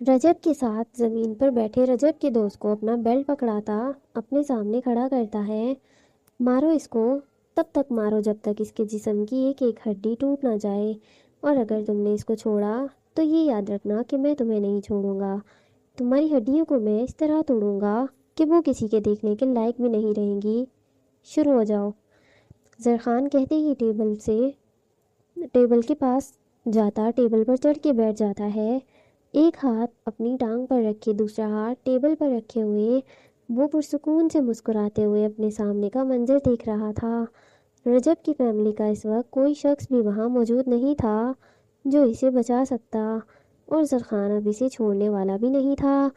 रजब के साथ ज़मीन पर बैठे रजब के दोस्त को अपना बेल्ट पकड़ाता अपने सामने खड़ा करता है। मारो इसको, तब तक मारो जब तक इसके जिस्म की एक एक हड्डी टूट ना जाए। और अगर तुमने इसको छोड़ा तो ये याद रखना कि मैं तुम्हें नहीं छोड़ूंगा। तुम्हारी हड्डियों को मैं इस तरह तोड़ूंगा कि वो किसी के देखने के लायक भी नहीं रहेंगी। शुरू हो जाओ। जरखान कहते ही टेबल के पास जाता टेबल पर चढ़ के बैठ जाता है। एक हाथ अपनी टांग पर रखे, दूसरा हाथ टेबल पर रखे हुए वो पुरसुकून से मुस्कुराते हुए अपने सामने का मंजर देख रहा था। रजब की फैमिली का इस वक्त कोई शख्स भी वहाँ मौजूद नहीं था जो इसे बचा सकता, और जरखान अब इसे छोड़ने वाला भी नहीं था।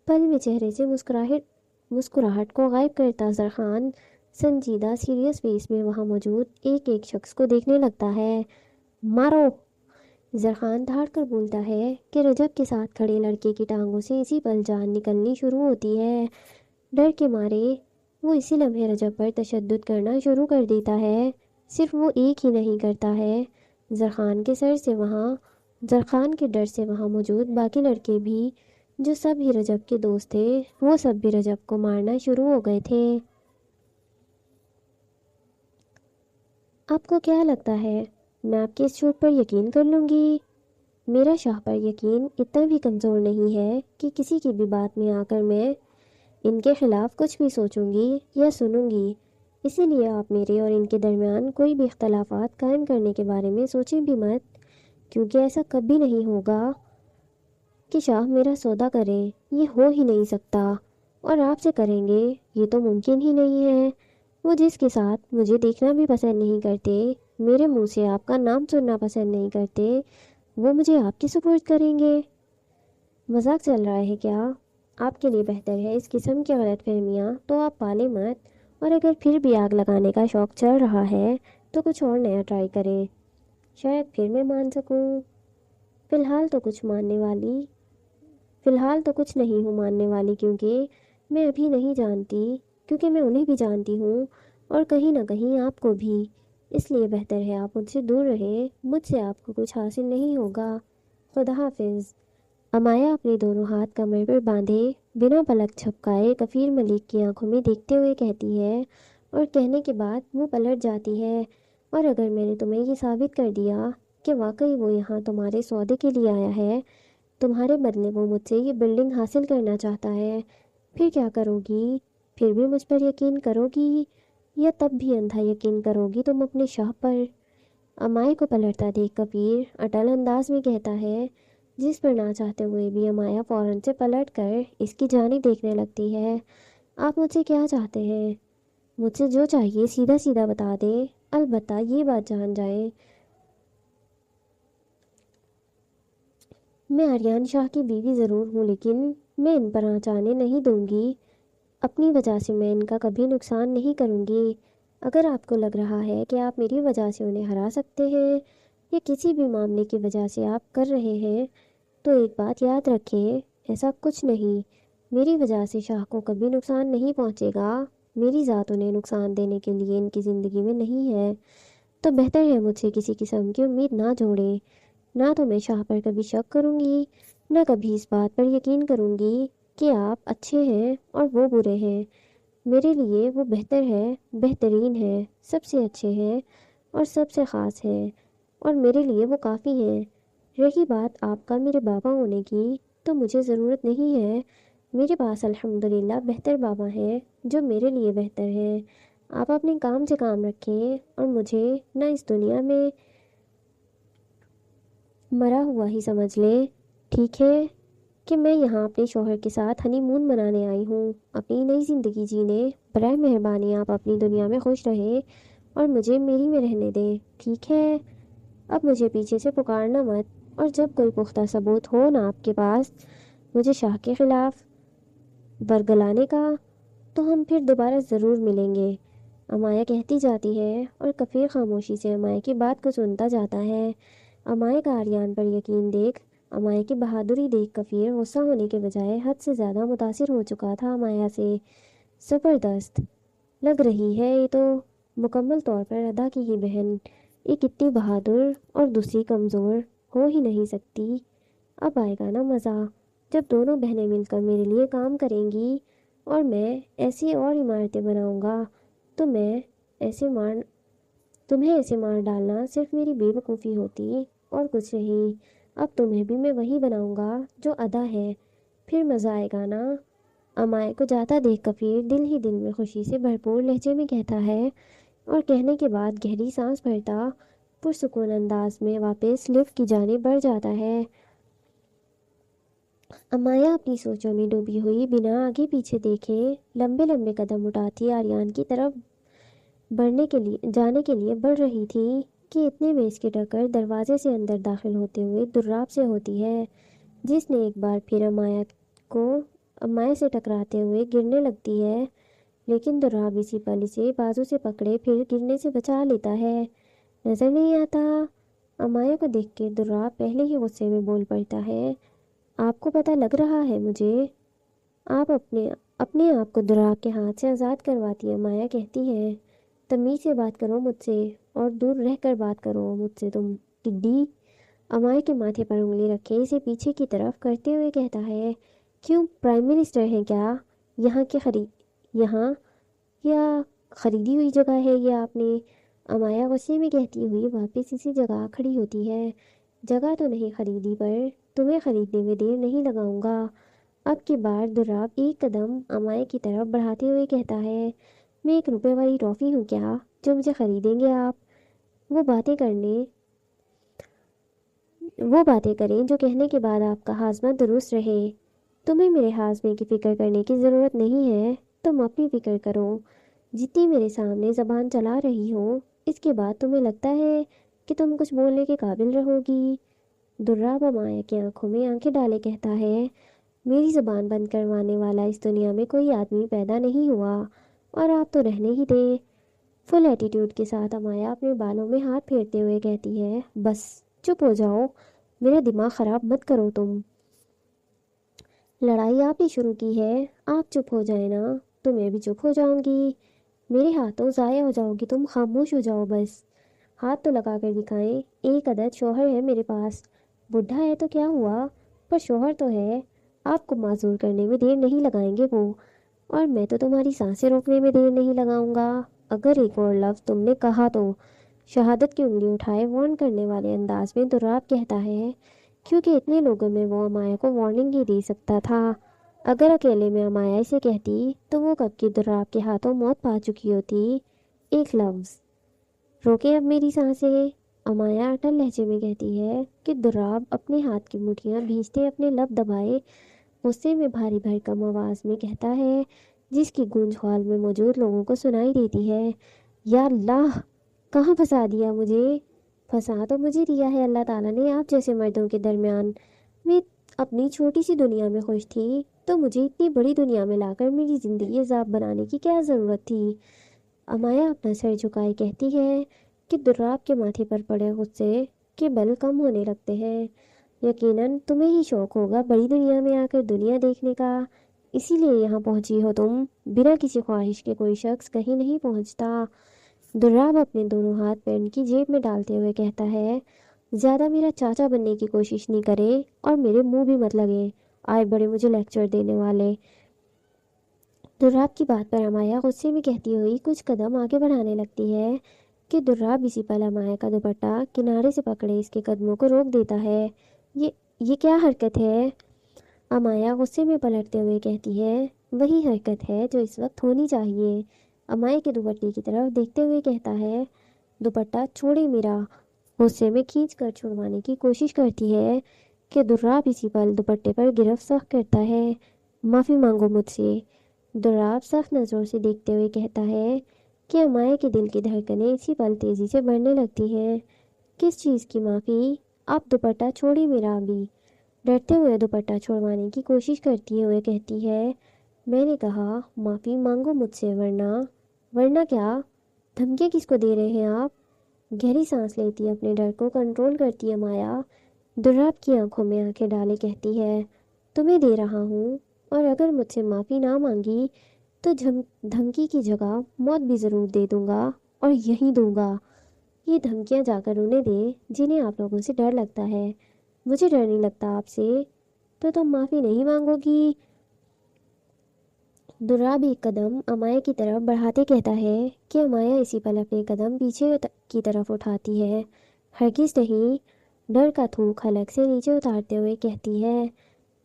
पल में चेहरे से मुस्कुराहट को गायब करता जरखान संजीदा सीरियस फेस में वहाँ मौजूद एक एक शख्स को देखने लगता है। मारो। जरखान धाड़ कर बोलता है कि रजब के साथ खड़े लड़के की टांगों से इसी पल जान निकलनी शुरू होती है। डर के मारे वो इसी लम्हे रजब पर तशद्दुद करना शुरू कर देता है। सिर्फ वो एक ही नहीं करता है, जरखान के डर से वहाँ मौजूद बाकी लड़के भी, जो सब ही रजब के दोस्त थे, वो सब भी रजब को मारना शुरू हो गए थे। आपको क्या लगता है मैं आपके इस झूठ पर यकीन कर लूँगी? मेरा शाह पर यकीन इतना भी कमज़ोर नहीं है कि किसी की भी बात में आकर मैं इनके खिलाफ कुछ भी सोचूंगी या सुनूंगी। इसीलिए आप मेरे और इनके दरमियान कोई भी इख्तलाफात कायम करने के बारे में सोचें भी मत, क्योंकि ऐसा कभी नहीं होगा कि शाह मेरा सौदा करें। ये हो ही नहीं सकता। और आपसे करेंगे ये तो मुमकिन ही नहीं है। वो जिसके साथ मुझे देखना भी पसंद नहीं करते, मेरे मुंह से आपका नाम सुनना पसंद नहीं करते, वो मुझे आपके सुपुर्द करेंगे। मजाक चल रहा है क्या? आपके लिए बेहतर है इस किस्म की गलत फहमियाँ तो आप पाले मत, और अगर फिर भी आग लगाने का शौक़ चल रहा है तो कुछ और नया ट्राई करें, शायद फिर मैं मान सकूं। फ़िलहाल तो कुछ मानने वाली फ़िलहाल तो कुछ नहीं हूँ मानने वाली, क्योंकि मैं अभी नहीं जानती, क्योंकि मैं उन्हें भी जानती हूँ और कहीं ना कहीं आपको भी। इसलिए बेहतर है आप मुझसे दूर रहें, मुझसे आपको कुछ हासिल नहीं होगा। खुदा हाफिज़। अमाया अपने दोनों हाथ कमर पर बांधे बिना पलक झपकाए कफ़ीर मलिक की आंखों में देखते हुए कहती है, और कहने के बाद वो पलट जाती है। और अगर मैंने तुम्हें ये साबित कर दिया कि वाकई वो यहाँ तुम्हारे सौदे के लिए आया है, तुम्हारे बदले वो मुझसे ये बिल्डिंग हासिल करना चाहता है, फिर क्या करोगी? फिर भी मुझ पर यकीन करोगी, या तब भी अंधा यकीन करोगी तुम अपने शाह पर? अमाया को पलटता देख कबीर अटल अंदाज में कहता है, जिस पर ना चाहते हुए भी अमाया फ़ौरन से पलट कर इसकी जानिब देखने लगती है। आप मुझसे क्या चाहते हैं? मुझसे जो चाहिए सीधा सीधा बता दें, अलबत्ता ये बात जान जाएं, मैं आर्यन शाह की बीवी ज़रूर हूँ, लेकिन मैं इन पर आँच आने नहीं दूँगी। अपनी वजह से मैं इनका कभी नुकसान नहीं करूँगी। अगर आपको लग रहा है कि आप मेरी वजह से उन्हें हरा सकते हैं या किसी भी मामले की वजह से आप कर रहे हैं, तो एक बात याद रखें, ऐसा कुछ नहीं। मेरी वजह से शाह को कभी नुकसान नहीं पहुँचेगा। मेरी ज़ात उन्हें नुकसान देने के लिए इनकी ज़िंदगी में नहीं है। तो बेहतर है मुझसे किसी किस्म की उम्मीद ना जोड़ें। ना तो मैं शाह पर कभी शक करूँगी, ना कभी इस बात पर यकीन करूँगी कि आप अच्छे हैं और वो बुरे हैं। मेरे लिए वो बेहतर है, बेहतरीन है, सबसे अच्छे हैं और सबसे ख़ास हैं, और मेरे लिए वो काफ़ी हैं। रही बात आपका मेरे बाबा होने की, तो मुझे ज़रूरत नहीं है। मेरे पास अल्हम्दुलिल्लाह बेहतर बाबा हैं जो मेरे लिए बेहतर हैं। आप अपने काम से काम रखें और मुझे ना इस दुनिया में मरा हुआ ही समझ लें। ठीक है कि मैं यहाँ अपने शौहर के साथ हनीमून मनाने आई हूँ, अपनी नई ज़िंदगी जीने। बराए मेहरबानी आप अपनी दुनिया में खुश रहें और मुझे मेरी में रहने दें, ठीक है? अब मुझे पीछे से पुकारना मत, और जब कोई पुख्ता सबूत हो ना आपके पास मुझे शाह के ख़िलाफ़ बरगलाने का, तो हम फिर दोबारा ज़रूर मिलेंगे। अमाया कहती जाती है और कफ़ीर खामोशी से अमाया की बात को सुनता जाता है। अमाया का आर्यन पर यकीन देख, अमाया की बहादुरी देख कफ़ीर गुस्सा होने के बजाय हद से ज़्यादा मुतासिर हो चुका था अमाया से। ज़बरदस्त लग रही है ये तो, मुकम्मल तौर पर अदा की ही बहन। एक इतनी बहादुर और दूसरी कमज़ोर हो ही नहीं सकती। अब आएगा ना मज़ा। جب دونوں بہنیں مل کر میرے لیے کام کریں گی اور میں ایسی اور عمارتیں بناؤں گا تو میں ایسے مار تمہیں ایسے مار ڈالنا صرف میری بے وقوفی ہوتی اور کچھ نہیں۔ اب تمہیں بھی میں وہی بناؤں گا جو ادا ہے، پھر مزہ آئے گا نا؟ امائے کو جاتا دیکھ کفیر دل ہی دل میں خوشی سے بھرپور لہجے میں کہتا ہے اور کہنے کے بعد گہری سانس بھرتا پرسکون انداز میں واپس لفٹ کی جانب بڑھ جاتا ہے۔ امایا اپنی سوچوں میں ڈوبی ہوئی بنا آگے پیچھے دیکھے لمبے لمبے قدم اٹھاتی آریان کی طرف جانے کے لیے بڑھ رہی تھی کہ اتنے میں اس کی ٹکر دروازے سے اندر داخل ہوتے ہوئے دراب سے ہوتی ہے، جس نے ایک بار پھر امایا سے ٹکراتے ہوئے گرنے لگتی ہے، لیکن دراب اسی پل اسے بازو سے پکڑے پھر گرنے سے بچا لیتا ہے۔ نظر نہیں آتا؟ امایا کو دیکھ کے دراب پہلے ہی غصے میں بول پڑتا ہے، آپ کو پتہ لگ رہا ہے مجھے؟ آپ اپنے آپ کو دراب کے ہاتھ سے آزاد کرواتی ہے۔ امایا کہتی ہے، تمیز سے بات کرو مجھ سے اور دور رہ کر بات کرو مجھ سے تم ٹڈی۔ امایا کے ماتھے پر انگلی رکھے اسے پیچھے کی طرف کرتے ہوئے کہتا ہے، کیوں پرائم منسٹر ہیں کیا؟ یہاں یا خریدی ہوئی جگہ ہے یہ آپ نے؟ امایا غصے میں کہتی ہوئی واپس اسی جگہ کھڑی ہوتی ہے، جگہ تو نہیں خریدی پر تمہیں خریدنے میں دیر نہیں لگاؤں گا۔ اب کی بار دراب ایک قدم امایا کی طرف بڑھاتے ہوئے کہتا ہے، میں 1 روپے والی ٹافی ہوں کیا جو مجھے خریدیں گے آپ؟ وہ باتیں کریں جو کہنے کے بعد آپ کا ہاضمہ درست رہے۔ تمہیں میرے ہاضمے کی فکر کرنے کی ضرورت نہیں ہے، تم اپنی فکر کرو۔ جتنی میرے سامنے زبان چلا رہی ہو اس کے بعد تمہیں لگتا ہے کہ تم کچھ بولنے کے قابل رہو گی؟ دراب امایا کی آنکھوں میں آنکھیں ڈالے کہتا ہے، میری زبان بند کروانے والا اس دنیا میں کوئی آدمی پیدا نہیں ہوا، اور آپ تو رہنے ہی دیں۔ فل ایٹیٹیوڈ کے ساتھ امایا اپنے بالوں میں ہاتھ پھیرتے ہوئے کہتی ہے، بس چپ ہو جاؤ، میرا دماغ خراب مت کرو تم۔ لڑائی آپ نے شروع کی ہے، آپ چپ ہو جائیں نا تو میں بھی چپ ہو جاؤں گی۔ میرے ہاتھوں ضائع ہو جاؤ گی تم، خاموش ہو جاؤ بس۔ ہاتھ تو لگا کر دکھائیں، ایک عدد شوہر ہے میرے پاس، بڈھا ہے تو کیا ہوا پر شوہر تو ہے، آپ کو معذور کرنے میں دیر نہیں لگائیں گے وہ، اور میں تو تمہاری سانسیں روکنے میں دیر نہیں لگاؤں گا۔ اگر ایک اور لفظ تم نے کہا تو، شہادت کی انگلی اٹھائے وارن کرنے والے انداز میں دراب کہتا ہے، کیونکہ اتنے لوگوں میں وہ امایا کو وارننگ ہی دے سکتا تھا۔ اگر اکیلے میں امایا اسے کہتی تو وہ کب کی دراب کے ہاتھوں موت پا چکی ہوتی۔ ایک لفظ روکیں اب میری سانسیں، امایا اٹل لہجے میں کہتی ہے کہ دراب اپنے ہاتھ کی مٹھیاں بھینچتے اپنے لب دبائے غصے میں بھاری بھرکم آواز میں کہتا ہے، جس کی گونج ہال میں موجود لوگوں کو سنائی دیتی ہے، یا اللہ کہاں پھنسا دیا مجھے؟ پھنسا تو مجھے دیا ہے اللہ تعالیٰ نے آپ جیسے مردوں کے درمیان۔ میں اپنی چھوٹی سی دنیا میں خوش تھی تو مجھے اتنی بڑی دنیا میں لا کر میری زندگی عذاب بنانے کی کیا ضرورت تھی؟ امایا اپنا سر جھکائے کہتی ہے کہ دراب کے ماتھے پر پڑے غصے کے بل کم ہونے لگتے ہیں۔ یقیناً تمہیں ہی شوق ہوگا بڑی دنیا میں آ کر دنیا دیکھنے کا، اسی لیے یہاں پہنچی ہو تم، بنا کسی خواہش کے کوئی شخص کہیں نہیں پہنچتا۔ دراب اپنے دونوں ہاتھ پینٹ کی جیب میں ڈالتے ہوئے کہتا ہے، زیادہ میرا چاچا بننے کی کوشش نہیں کرے اور میرے منہ بھی مت لگے، آئے بڑے مجھے لیکچر دینے والے۔ دراب کی بات پر امایا غصے میں کہتی ہوئی کچھ قدم آگے بڑھانے لگتی ہے کہ دراب اسی پل امایا کا دوپٹہ کنارے سے پکڑے اس کے قدموں کو روک دیتا ہے۔ یہ کیا حرکت ہے؟ امایا غصے میں پلٹتے ہوئے کہتی ہے، وہی حرکت ہے جو اس وقت ہونی چاہیے۔ امایا کے دوپٹے کی طرف دیکھتے ہوئے کہتا ہے، دوپٹہ چھوڑے میرا۔ غصے میں کھینچ کر چھڑوانے کی کوشش کرتی ہے کہ دراب اسی پل دوپٹے پر گرفت سخت کرتا ہے، معافی مانگو مجھ سے۔ دراب سخت نظروں سے دیکھتے ہوئے کہتا ہے کہ امایا کے دل کی دھڑکنیں اسی پل تیزی سے بڑھنے لگتی ہیں۔ کس چیز کی معافی؟ آپ دوپٹہ چھوڑی میرا ابھی۔ ڈرتے ہوئے دوپٹہ چھوڑوانے کی کوشش کرتی ہوئے کہتی ہے، میں نے کہا معافی مانگو مجھ سے، ورنہ کیا؟ دھمکیاں کس کو دے رہے ہیں آپ؟ گہری سانس لیتی اپنے ڈر کو کنٹرول کرتی امایا دراب کی آنکھوں میں آنکھیں ڈالے کہتی ہے، تمہیں دے رہا ہوں، اور اگر مجھ سے معافی نہ مانگی تو دھمکی کی جگہ موت بھی ضرور دے دوں گا، اور یہی دوں گا۔ یہ دھمکیاں جا کر انہیں دے جنہیں آپ لوگوں سے ڈر لگتا ہے، مجھے ڈر نہیں لگتا آپ سے۔ तो तुम माफ़ी नहीं मांगोगी? दुर्राब एक कदम अमाया की तरफ बढ़ाते कहता है कि अमाया इसी पल अपने कदम पीछे की तरफ उठाती है। हरगिज़ नहीं। डर का थूक हलक से नीचे उतारते हुए कहती है,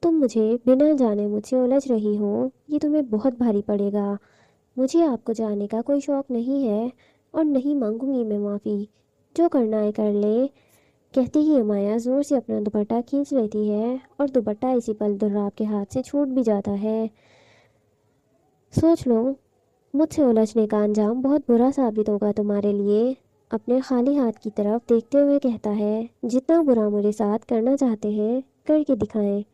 तुम मुझे बिना जाने मुझसे उलझ रही हो, ये तुम्हें बहुत भारी पड़ेगा। मुझे आपको जाने का कोई शौक़ नहीं है और नहीं मांगूंगी मैं माफ़ी। जो करना है कर ले। कहते ही अमाया ज़ोर से अपना दुपट्टा खींच लेती है और दुपट्टा इसी पल दुर्राब के हाथ से छूट भी जाता है। सोच लो, मुझसे उलझने का अंजाम बहुत बुरा साबित होगा तुम्हारे लिए। अपने खाली हाथ की तरफ देखते हुए कहता है, जितना बुरा मेरे साथ करना चाहते हैं करके दिखाएं।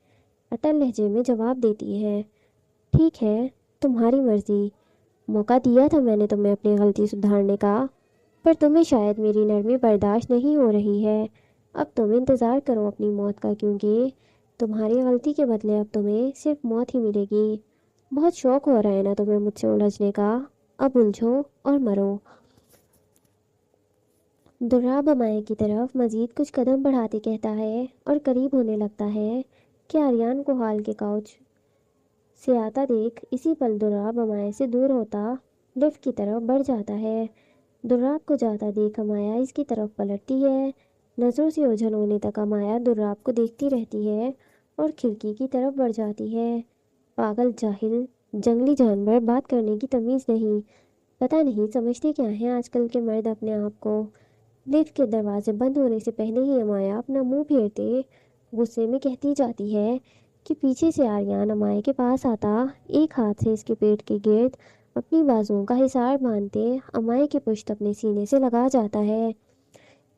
अटल लहजे में जवाब देती है, ठीक है, तुम्हारी मर्जी। मौका दिया था मैंने तुम्हें अपनी गलती सुधारने का, पर तुम्हें शायद मेरी नरमी बर्दाश्त नहीं हो रही है। अब तुम इंतज़ार करो अपनी मौत का, क्योंकि तुम्हारी गलती के बदले अब तुम्हें सिर्फ मौत ही मिलेगी। बहुत शौक हो रहा है ना तुम्हें मुझसे उलझने का, अब उलझो और मरो। दुर्राब अमाया की तरफ मजीद कुछ कदम बढ़ाते कहता है और करीब होने लगता है कि आर्यान को हाल के काउच से आता देख इसी पल दुर्राब अमाया से दूर होता लिफ्ट की तरफ बढ़ जाता है। दुर्राब को जाता देख अमाया इसकी तरफ पलटती है। नज़रों से ओझल होने तक अमाया दुर्राब को देखती रहती है और खिड़की की तरफ बढ़ जाती है। पागल, जाहिल, जंगली जानवर, बात करने की तमीज़ नहीं। पता नहीं समझते क्या हैं आजकल के मर्द अपने आप को। लिफ्ट के दरवाजे बंद होने से पहले ही अमाया अपना मुंह फेरते गुस्से में कहती जाती है कि पीछे से आर्यान अमाया के पास आता, एक हाथ से इसके पेट के गिर्द अपनी बाजुओं का हिसार बांधते अमाया की पुश्त अपने सीने से लगा जाता है।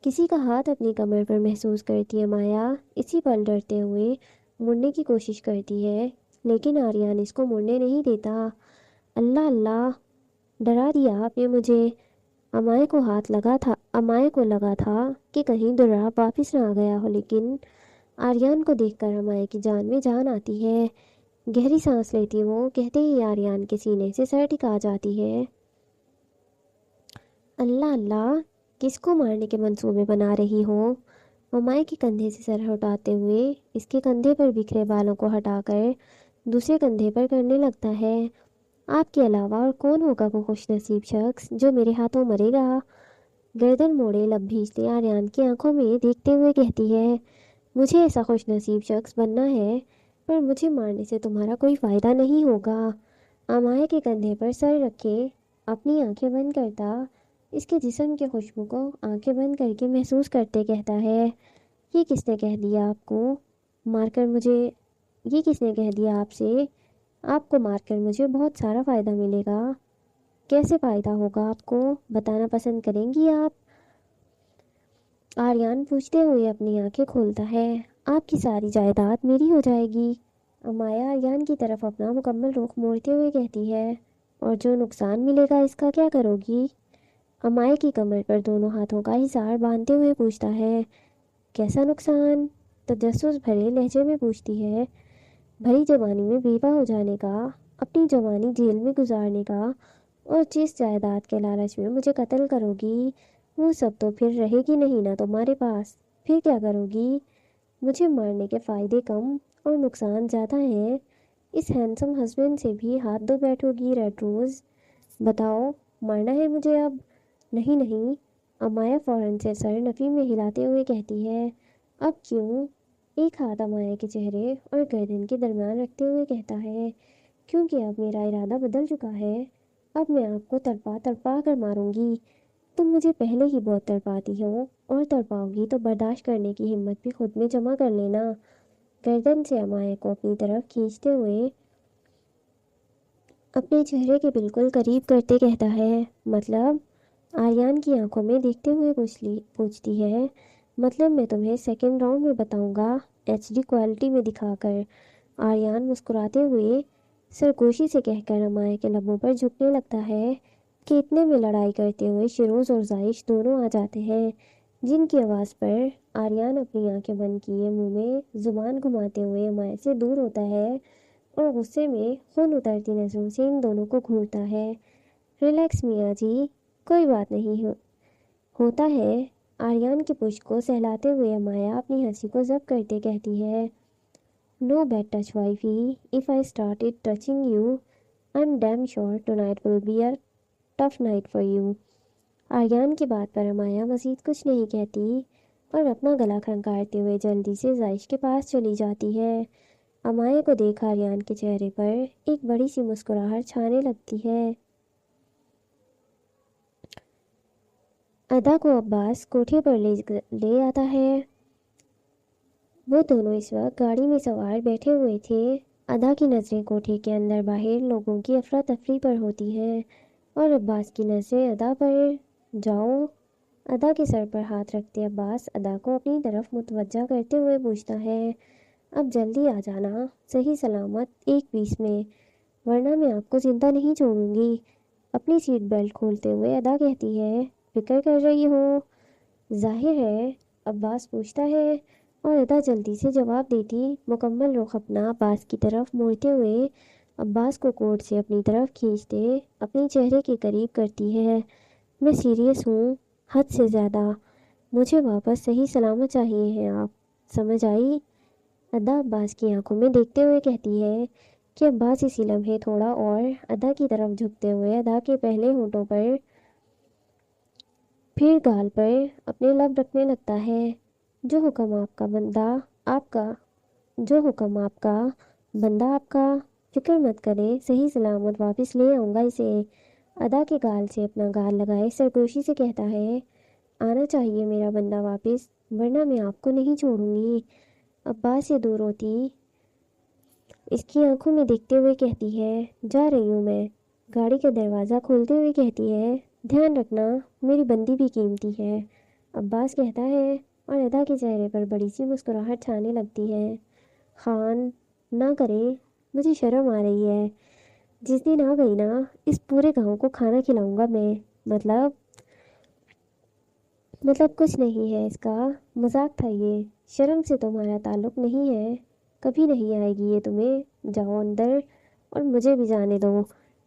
किसी का हाथ अपनी कमर पर महसूस करती अमाया इसी पल डरते हुए मुड़ने की कोशिश करती है, लेकिन आर्यान इसको मुड़ने नहीं देता। अल्लाह अल्लाह, डरा दिया आपने मुझे। अमाया को लगा था कि कहीं दुर्राब वापस ना आ गया हो, लेकिन आर्यान को देखकर अमाया की जान में जान आती है। गहरी सांस लेती वो कहते ही आर्यान के सीने से सर टिका जाती है। अल्लाह अल्लाह, किसको मारने के मंसूबे बना रही हो? अमाया के कंधे से सर हटाते हुए इसके कंधे पर बिखरे बालों को हटाकर दूसरे कंधे पर करने लगता है। आपके अलावा और कौन होगा वो खुशनसीब शख्स जो मेरे हाथों मरेगा? गर्दन मोड़े लब भींचते आर्यान की आंखों में देखते हुए कहती है, मुझे ऐसा खुशनसीब शख्स बनना है, पर मुझे मारने से तुम्हारा कोई फ़ायदा नहीं होगा। अमाया के कंधे पर सर रखे अपनी आंखें बंद करता इसके जिस्म की खुशबू को आंखें बंद करके महसूस करते कहता है, ये किसने कह दिया आपको मारकर मुझे ये किसने कह दिया आपसे आपको मारकर मुझे बहुत सारा फ़ायदा मिलेगा? कैसे फ़ायदा होगा आपको, बताना पसंद करेंगी आप? आर्यान पूछते हुए अपनी आंखें खोलता है। आपकी सारी जायदाद मेरी हो जाएगी। अमाया आर्यान की तरफ अपना मुकम्मल रुख मोड़ते हुए कहती है, और जो नुकसान मिलेगा इसका क्या करोगी? अमाया की कमर पर दोनों हाथों का हिसार बांधते हुए पूछता है, कैसा नुकसान? तजस्सुस भरे लहजे में पूछती है, भरी जवानी में बेवा हो जाने का, अपनी जवानी जेल में गुजारने का, और जिस जायदाद के लालच में मुझे कत्ल करोगी वो सब तो फिर रहेगी नहीं ना तुम्हारे पास। फिर क्या करोगी? मुझे मारने के फ़ायदे कम और नुकसान ज़्यादा हैं। इस हैंडसम हस्बैंड से भी हाथ धो बैठोगी रेड रोज़? बताओ, मारना है मुझे अब? नहीं नहीं, अमाया फ़ौरन से सर नफ़ी में हिलाते हुए कहती है, अब क्यों? एक हाथ अमाया के चेहरे और गर्दन के दरमियान रखते हुए कहता है, क्योंकि अब मेरा इरादा बदल चुका है। अब मैं आपको तड़पा तड़पा कर मारूंगी। तुम मुझे पहले ही बहुत तड़पाती हो, और तड़पाओगी तो बर्दाश्त करने की हिम्मत भी खुद में जमा कर लेना। गर्दन से अमाया को अपनी तरफ खींचते हुए अपने चेहरे के बिल्कुल करीब करते कहता है, मतलब? आर्यान की आंखों में देखते हुए पूछती है, मतलब मैं तुम्हें सेकंड राउंड में बताऊंगा, एचडी क्वालिटी में दिखाकर। आर्यान मुस्कुराते हुए सरगोशी से कहकर अमाया के लबों पर झुकने लगता है कि इतने में लड़ाई करते हुए शिरोज और जायश दोनों आ जाते हैं, जिनकी आवाज़ पर आर्यान अपनी आंखें बंद किए मुंह में जुबान घुमाते हुए अमाया से दूर होता है और गुस्से में खून उतरती नज़रों से इन दोनों को घूरता है। रिलैक्स मियाँ जी, कोई बात नहीं होता है। आर्यान की पुश्त को सहलाते हुए अमाया अपनी हंसी को जब्त करते कहती है, No bad touch, wifey. If I started touching you, I'm damn sure tonight will be a tough night for you. Aryan की बात पर अमाया मज़ीद कुछ नहीं कहती और अपना गला खंगारते हुए जल्दी से जायश के पास चली जाती है। अमाया को देख आर्यान के चेहरे पर एक बड़ी सी मुस्कुराहट छाने लगती है। अदा को अब्बास कोठे पर ले आता है। वो दोनों इस वक्त गाड़ी में सवार बैठे हुए थे। अदा की नज़रें कोठे के अंदर बाहर लोगों की अफरा तफरी पर होती हैं और अब्बास की नज़रें अदा पर। जाओ। अदा के सर पर हाथ रखते अब्बास अदा को अपनी तरफ मुतवज्जा करते हुए पूछता है, अब जल्दी आ जाना, सही सलामत 1:20 में, वरना मैं आपको ज़िंदा नहीं छोड़ूंगी। अपनी सीट बेल्ट खोलते हुए अदा कहती है, फिक्र कर रही हो? जाहिर है, अब्बास पूछता है और अदा जल्दी से जवाब देती मुकम्मल रुख अपना अब्बास की तरफ मोड़ते हुए अब्बास को कोट से अपनी तरफ खींचते अपने चेहरे के करीब करती है। मैं सीरियस हूँ, हद से ज़्यादा। मुझे वापस सही सलामत चाहिए है, आप समझ आई? अदा अब्बास की आंखों में देखते हुए कहती है कि अब्बास इसी लम्हे थोड़ा और अदा की तरफ झुकते हुए अदा के पहले होंठों पर फिर गाल पर अपने लब रखने लगता है। जो हुक्म आपका बंदा आपका जो हुक्म आपका बंदा आपका, फिक्र मत करे, सही सलामत वापस ले आऊँगा इसे। अदा के गाल से अपना गाल लगाए सरगोशी से कहता है, आना चाहिए मेरा बंदा वापस, वरना मैं आपको नहीं छोड़ूंगी। अब्बास से दूर होती इसकी आंखों में देखते हुए कहती है, जा रही हूँ मैं। गाड़ी का दरवाज़ा खोलते हुए कहती है, ध्यान रखना, मेरी बंदी भी कीमती है। अब्बास कहता है और अदा के चेहरे पर बड़ी सी मुस्कुराहट छाने लगती है। खान ना करे, मुझे शर्म आ रही है। जिस दिन आ गई ना, इस पूरे गांव को खाना खिलाऊंगा मैं। मतलब कुछ नहीं है इसका, मजाक था ये। शर्म से तुम्हारा ताल्लुक नहीं है, कभी नहीं आएगी ये तुम्हें। जाओ अंदर और मुझे भी जाने दो,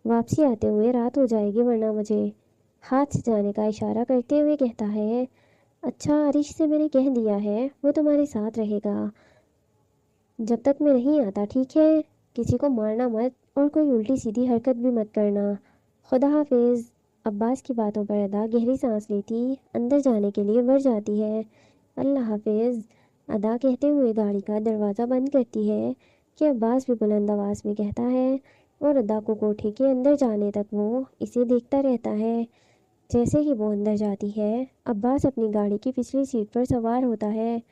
वापसी आते हुए रात हो जाएगी वरना मुझे। हाथ से जाने का इशारा करते हुए कहता है, अच्छा आरिश से मैंने कह दिया है वो तुम्हारे साथ रहेगा जब तक मैं नहीं आता, ठीक है? किसी को मारना मत और कोई उल्टी सीधी हरकत भी मत करना। खुदा हाफिज़। अब्बास की बातों पर अदा गहरी सांस लेती अंदर जाने के लिए बढ़ जाती है। अल्लाह हाफिज़, अदा कहते हुए गाड़ी का दरवाज़ा बंद करती है कि अब्बास भी बुलंद आवाज़ में कहता है और अदा को कोठे के अंदर जाने तक वो इसे देखता रहता है। जैसे ही वो अंदर जाती है, अब्बास अपनी गाड़ी की पिछली सीट पर सवार होता है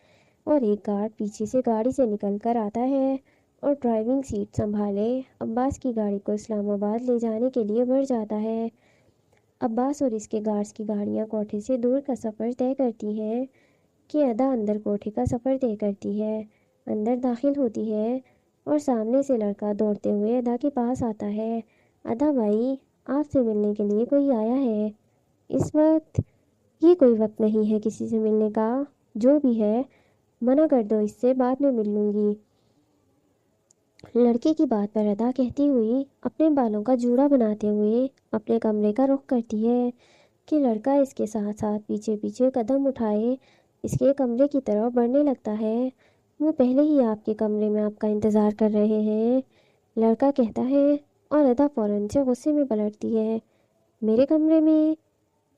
और एक गार्ड पीछे से गाड़ी से निकल कर आता है और ड्राइविंग सीट संभाले अब्बास की गाड़ी को इस्लामाबाद ले जाने के लिए बढ़ जाता है। अब्बास और इसके गार्ड्स की गाड़ियाँ कोठे से दूर का सफ़र तय करती हैं कि अदा अंदर कोठे का सफ़र तय करती है। अंदर दाखिल होती है और सामने से लड़का दौड़ते हुए अदा के पास आता है। अदा भाई, आपसे मिलने के लिए कोई आया है। इस वक्त ये कोई वक्त नहीं है किसी से मिलने का, जो भी है मना कर दो इससे, बाद में मिल लूँगी। लड़के की बात पर अदा कहती हुई अपने बालों का जूड़ा बनाते हुए अपने कमरे का रुख करती है कि लड़का इसके साथ साथ पीछे पीछे कदम उठाए इसके कमरे की तरफ बढ़ने लगता है। वो पहले ही आपके कमरे में आपका इंतज़ार कर रहे हैं, लड़का कहता है और अदा फ़ौरन से गुस्से में पलटती है। मेरे कमरे में?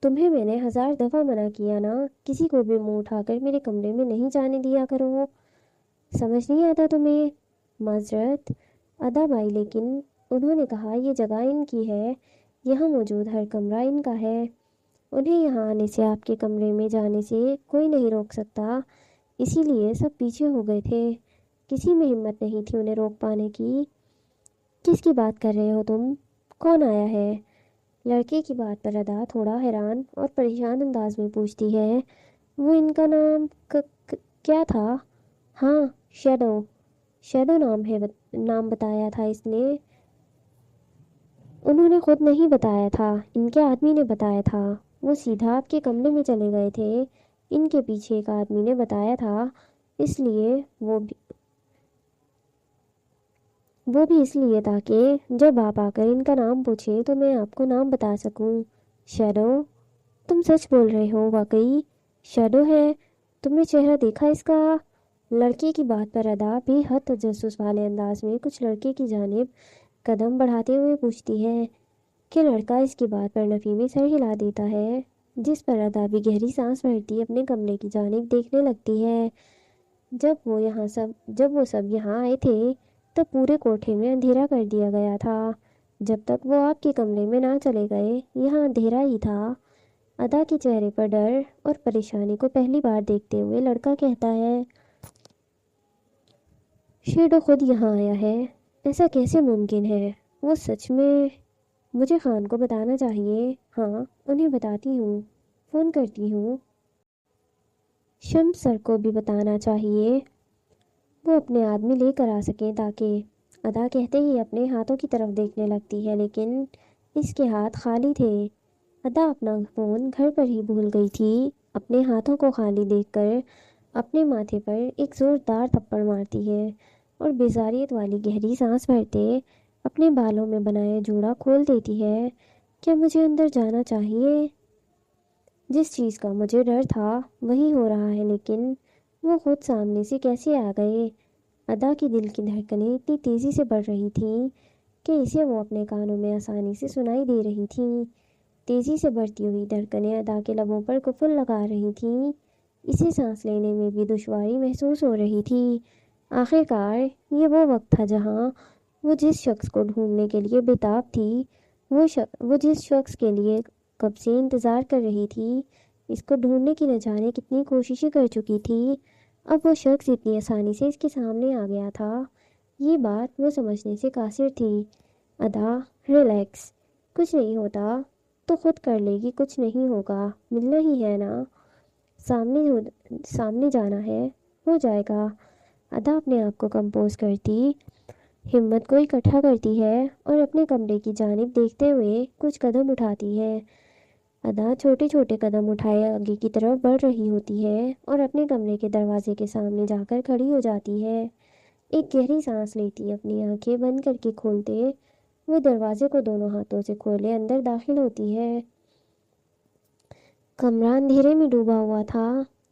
तुम्हें मैंने 1000 दफ़ा मना किया ना, किसी को भी मुंह उठाकर मेरे कमरे में नहीं जाने दिया करो। समझ नहीं आता तुम्हें? माजरत अदा भाई, लेकिन उन्होंने कहा ये जगह इनकी है, यहाँ मौजूद हर कमरा इनका है। उन्हें यहाँ आने से, आपके कमरे में जाने से कोई नहीं रोक सकता, इसीलिए सब पीछे हो गए थे। किसी में हिम्मत नहीं थी उन्हें रोक पाने की। किसकी बात कर रहे हो तुम? कौन आया है? लड़के की बात पर अदा थोड़ा हैरान और परेशान अंदाज में पूछती है, वो इनका नाम क्या था? हाँ, शैडो। शैडो नाम बताया था इसने। उन्होंने खुद नहीं बताया था, इनके आदमी ने बताया था। वो सीधा आपके कमरे में चले गए थे, इनके पीछे एक आदमी ने बताया था, इसलिए वो भी इसलिए ताकि जब आप आकर इनका नाम पूछे तो मैं आपको नाम बता सकूं। शैडो, तुम सच बोल रहे हो? वाकई शैडो है? तुमने चेहरा देखा इसका? لڑکے کی بات پر ادا بے حد تجسس والے انداز میں کچھ لڑکے کی جانب قدم بڑھاتے ہوئے پوچھتی ہے کہ لڑکا اس کی بات پر نفی میں سر ہلا دیتا ہے، جس پر ادا بھی گہری سانس بھرتی اپنے کمرے کی جانب دیکھنے لگتی ہے۔ جب وہ سب یہاں آئے تھے تو پورے کوٹھے میں اندھیرا کر دیا گیا تھا۔ جب تک وہ آپ کے کمرے میں نہ چلے گئے یہاں اندھیرا ہی تھا۔ ادا کے چہرے پر ڈر اور پریشانی کو پہلی بار دیکھتے ہوئے لڑکا کہتا ہے، شیڈو خود یہاں آیا ہے، ایسا کیسے ممکن ہے؟ وہ سچ میں مجھے خان کو بتانا چاہیے۔ ہاں انہیں بتاتی ہوں، فون کرتی ہوں۔ شمس سر کو بھی بتانا چاہیے، وہ اپنے آدمی لے کر آ سکیں تاکہ… ادا کہتے ہی اپنے ہاتھوں کی طرف دیکھنے لگتی ہے لیکن اس کے ہاتھ خالی تھے۔ ادا اپنا فون گھر پر ہی بھول گئی تھی۔ اپنے ہاتھوں کو خالی دیکھ کر اپنے ماتھے پر ایک زوردار تھپڑ مارتی ہے اور بیزاریت والی گہری سانس بھرتے اپنے بالوں میں بنائے جوڑا کھول دیتی ہے۔ کیا مجھے اندر جانا چاہیے؟ جس چیز کا مجھے ڈر تھا وہی ہو رہا ہے، لیکن وہ خود سامنے سے کیسے آ گئے؟ ادا کی دل کی دھڑکنیں اتنی تیزی سے بڑھ رہی تھیں کہ اسے وہ اپنے کانوں میں آسانی سے سنائی دے رہی تھیں۔ تیزی سے بڑھتی ہوئی دھڑکنیں ادا کے لبوں پر قفل لگا رہی تھیں۔ اسے سانس لینے میں بھی دشواری محسوس ہو رہی تھی۔ آخر کار یہ وہ وقت تھا جہاں وہ جس شخص کو ڈھونڈنے کے لیے بےتاب تھی، وہ جس شخص کے لیے کب سے انتظار کر رہی تھی، اس کو ڈھونڈنے کی نہ جانے کتنی کوششیں کر چکی تھی، اب وہ شخص اتنی آسانی سے اس کے سامنے آ گیا تھا۔ یہ بات وہ سمجھنے سے قاصر تھی۔ ادا ریلیکس، کچھ نہیں ہوتا تو خود کر لے گی، کچھ نہیں ہوگا، ملنا ہی ہے نا، سامنے جانا ہے، ہو جائے گا۔ ادا اپنے آپ کو کمپوز کرتی ہمت کو اکٹھا کرتی ہے اور اپنے کمرے کی جانب دیکھتے ہوئے کچھ قدم اٹھاتی ہے۔ ادا چھوٹے چھوٹے قدم اٹھائے آگے کی طرف بڑھ رہی ہوتی ہے اور اپنے کمرے کے دروازے کے سامنے جا کر کھڑی ہو جاتی ہے۔ ایک گہری سانس لیتی اپنی آنکھیں بند کر کے کھولتے وہ دروازے کو دونوں ہاتھوں سے کھولے اندر داخل ہوتی ہے۔ کمرہ اندھیرے میں ڈوبا ہوا تھا،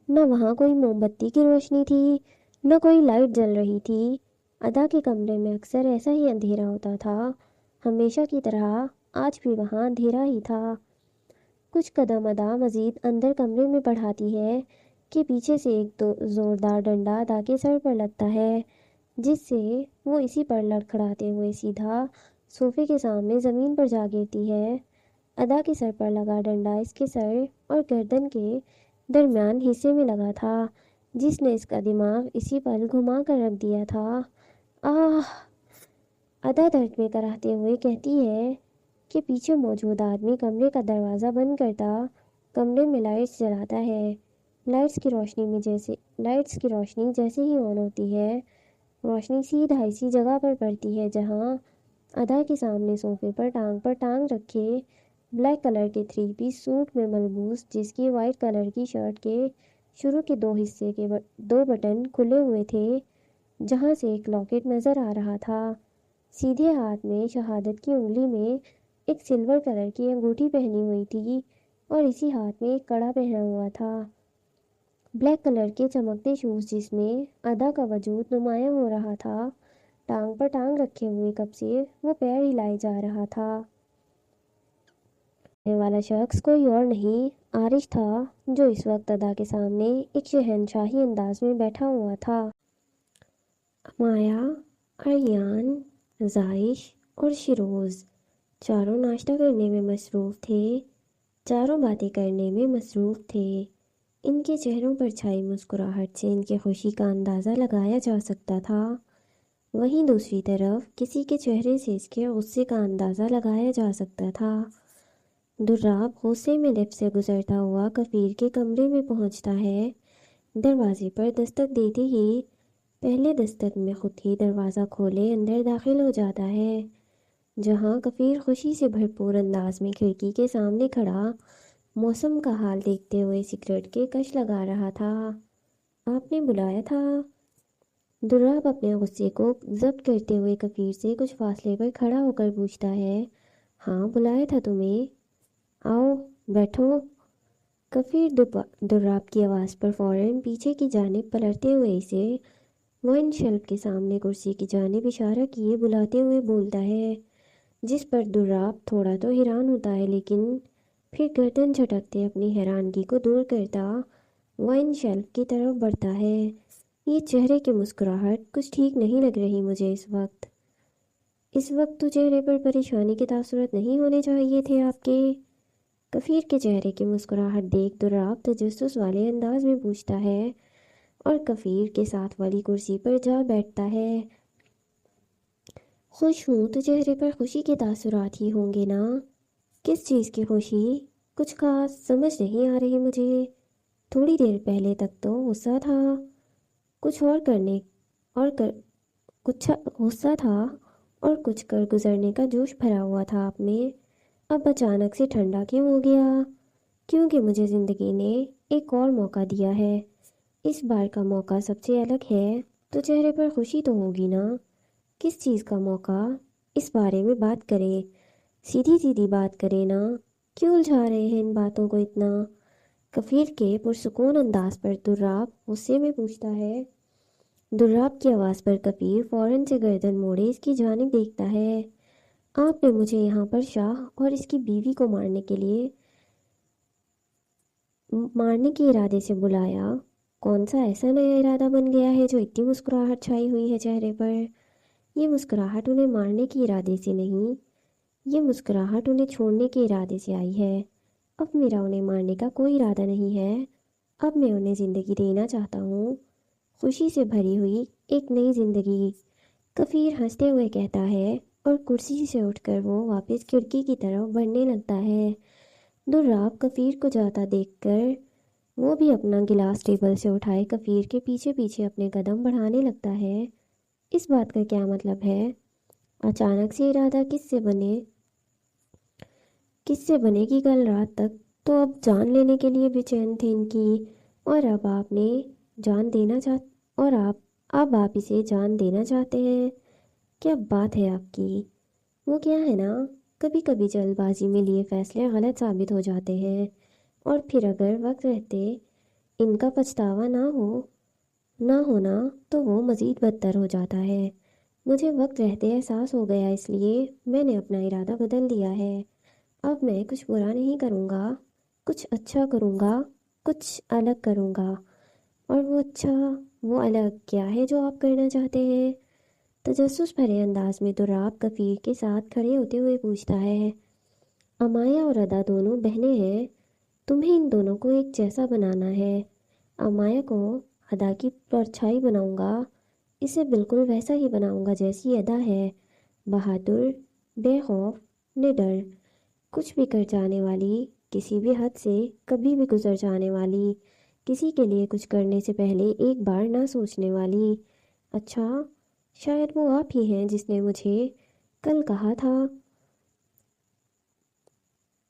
نہ وہاں کوئی موم بتی کی روشنی تھی نہ کوئی لائٹ جل رہی تھی۔ ادا کے کمرے میں اکثر ایسا ہی اندھیرا ہوتا تھا، ہمیشہ کی طرح آج بھی وہاں اندھیرا ہی تھا۔ کچھ قدم ادا مزید اندر کمرے میں بڑھاتی ہے کہ پیچھے سے ایک زوردار ڈنڈا ادا کے سر پر لگتا ہے، جس سے وہ اسی پر لڑکھڑاتے ہوئے سیدھا صوفے کے سامنے زمین پر جا گرتی ہے۔ ادا کے سر پر لگا ڈنڈا اس کے سر اور گردن کے درمیان حصے میں لگا تھا، جس نے اس کا دماغ اسی پل گھما کر رکھ دیا تھا۔ آہ! ادا درد میں کراہتے ہوئے کہتی ہے کہ پیچھے موجود آدمی کمرے کا دروازہ بند کرتا کمرے میں لائٹس جلاتا ہے۔ لائٹس کی روشنی جیسے ہی آن ہوتی ہے، روشنی سیدھا اسی جگہ پر پڑتی ہے جہاں ادا کے سامنے صوفے پر ٹانگ رکھے بلیک کلر کے 3 پیس سوٹ میں ملبوس، جس کی وائٹ کلر کی شرٹ کے شروع کے 2 حصے کے 2 بٹن کھلے ہوئے تھے، جہاں سے ایک لاکٹ نظر آ رہا تھا۔ سیدھے ہاتھ میں شہادت کی انگلی میں ایک سلور کلر کی انگوٹھی پہنی ہوئی تھی اور اسی ہاتھ میں ایک کڑا پہنا ہوا تھا۔ بلیک کلر کے چمکتے شوز جس میں ادا کا وجود نمایاں ہو رہا تھا، ٹانگ پر ٹانگ رکھے ہوئے کب سے وہ پیر ہلائے جا رہا تھا۔ والا شخص کوئی اور نہیں عارش تھا، جو اس وقت ادا کے سامنے ایک شہنشاہی انداز میں بیٹھا ہوا تھا۔ مایا، اریان، زائش اور شیروز چاروں ناشتہ کرنے میں مصروف تھے، چاروں باتیں کرنے میں مصروف تھے۔ ان کے چہروں پر چھائی مسکراہٹ سے ان کی خوشی کا اندازہ لگایا جا سکتا تھا، وہیں دوسری طرف کسی کے چہرے سے اس کے غصے کا اندازہ لگایا جا سکتا تھا۔ دراب غصے میں لفٹ سے گزرتا ہوا کفیر کے کمرے میں پہنچتا ہے، دروازے پر دستک دیتے ہی پہلے دستک میں خود ہی دروازہ کھولے اندر داخل ہو جاتا ہے، جہاں کفیر خوشی سے بھرپور انداز میں کھڑکی کے سامنے کھڑا موسم کا حال دیکھتے ہوئے سگریٹ کے کش لگا رہا تھا۔ آپ نے بلایا تھا؟ دراب اپنے غصے کو ضبط کرتے ہوئے کفیر سے کچھ فاصلے پر کھڑا ہو کر پوچھتا ہے۔ ہاں بلایا تھا تمہیں، آؤ بیٹھو۔ کفیر دراب کی آواز پر فوراً پیچھے کی جانب پلٹتے ہوئے اسے وائن شیلف کے سامنے کرسی کی جانب اشارہ کیے بلاتے ہوئے بولتا ہے، جس پر دراب تھوڑا تو حیران ہوتا ہے لیکن پھر گردن جھٹکتے اپنی حیرانگی کو دور کرتا وائن شیلف کی طرف بڑھتا ہے۔ یہ چہرے کی مسکراہٹ کچھ ٹھیک نہیں لگ رہی مجھے اس وقت تو چہرے پر پریشانی کے تاثرات نہیں ہونے چاہیے تھے آپ کے؟ کفیر کے چہرے کی مسکراہٹ دیکھ دراب تجسس والے انداز میں پوچھتا ہے اور کفیر کے ساتھ والی کرسی پر جا بیٹھتا ہے۔ خوش ہوں تو چہرے پر خوشی کے تاثرات ہی ہوں گے نا؟ کس چیز کی خوشی؟ کچھ خاص سمجھ نہیں آ رہی مجھے۔ تھوڑی دیر پہلے تک تو غصہ تھا، کچھ اور کرنے اور کچھ غصہ تھا اور کچھ کر گزرنے کا جوش بھرا ہوا تھا آپ میں، اب اچانک سے ٹھنڈا کیوں ہو گیا؟ کیونکہ مجھے زندگی نے ایک اور موقع دیا ہے، اس بار کا موقع سب سے الگ ہے، تو چہرے پر خوشی تو ہوگی نا؟ کس چیز کا موقع؟ اس بارے میں بات کریں، سیدھی سیدھی بات کریں نا، کیوں الجھا رہے ہیں ان باتوں کو اتنا؟ کفیر کے پرسکون انداز پر دراب غصے میں پوچھتا ہے۔ دراب کی آواز پر کفیر فوراً سے گردن موڑے اس کی جانب دیکھتا ہے۔ آپ نے مجھے یہاں پر شاہ اور اس کی بیوی کو مارنے کے ارادے سے بلایا؟ کون سا ایسا نیا ارادہ بن گیا ہے جو اتنی مسکراہٹ چھائی ہوئی ہے چہرے پر؟ یہ مسکراہٹ انہیں مارنے کے ارادے سے نہیں، یہ مسکراہٹ انہیں چھوڑنے کے ارادے سے آئی ہے۔ اب میرا انہیں مارنے کا کوئی ارادہ نہیں ہے، اب میں انہیں زندگی دینا چاہتا ہوں، خوشی سے بھری ہوئی ایک نئی زندگی۔ کفیر ہنستے ہوئے کہتا ہے اور کرسی سے اٹھ کر وہ واپس کھڑکی کی طرف بڑھنے لگتا ہے۔ دراب کفیر کو جاتا دیکھ کر وہ بھی اپنا گلاس ٹیبل سے اٹھائے کفیر کے پیچھے پیچھے اپنے قدم بڑھانے لگتا ہے۔ اس بات کا کیا مطلب ہے؟ اچانک سے ارادہ کس سے بنے گی؟ کل رات تک تو اب جان لینے کے لیے بے چین تھے ان کی، اور اب آپ اسے جان دینا چاہتے ہیں؟ کیا بات ہے آپ کی؟ وہ کیا ہے نا، کبھی کبھی جلد بازی میں لیے فیصلے غلط ثابت ہو جاتے ہیں، اور پھر اگر وقت رہتے ان کا پچھتاوا نہ ہونا تو وہ مزید بدتر ہو جاتا ہے۔ مجھے وقت رہتے احساس ہو گیا، اس لیے میں نے اپنا ارادہ بدل دیا ہے۔ اب میں کچھ برا نہیں کروں گا، کچھ اچھا کروں گا، کچھ الگ کروں گا۔ اور وہ اچھا، وہ الگ کیا ہے جو آپ کرنا چاہتے ہیں؟ تجسس بھرے انداز میں دراب کفیر کے ساتھ کھڑے ہوتے ہوئے پوچھتا ہے۔ امایا اور ادا دونوں بہنیں ہیں، تمہیں ان دونوں کو ایک جیسا بنانا ہے۔ امایا کو ادا کی پرچھائی بناؤں گا، اسے بالکل ویسا ہی بناؤں گا جیسی ادا ہے، بہادر، بے خوف، نڈر، کچھ بھی کر جانے والی، کسی بھی حد سے کبھی بھی گزر جانے والی، کسی کے لیے کچھ کرنے سے پہلے ایک بار نہ سوچنے والی۔ اچھا، شاید وہ آپ ہی ہیں جس نے مجھے کل کہا تھا،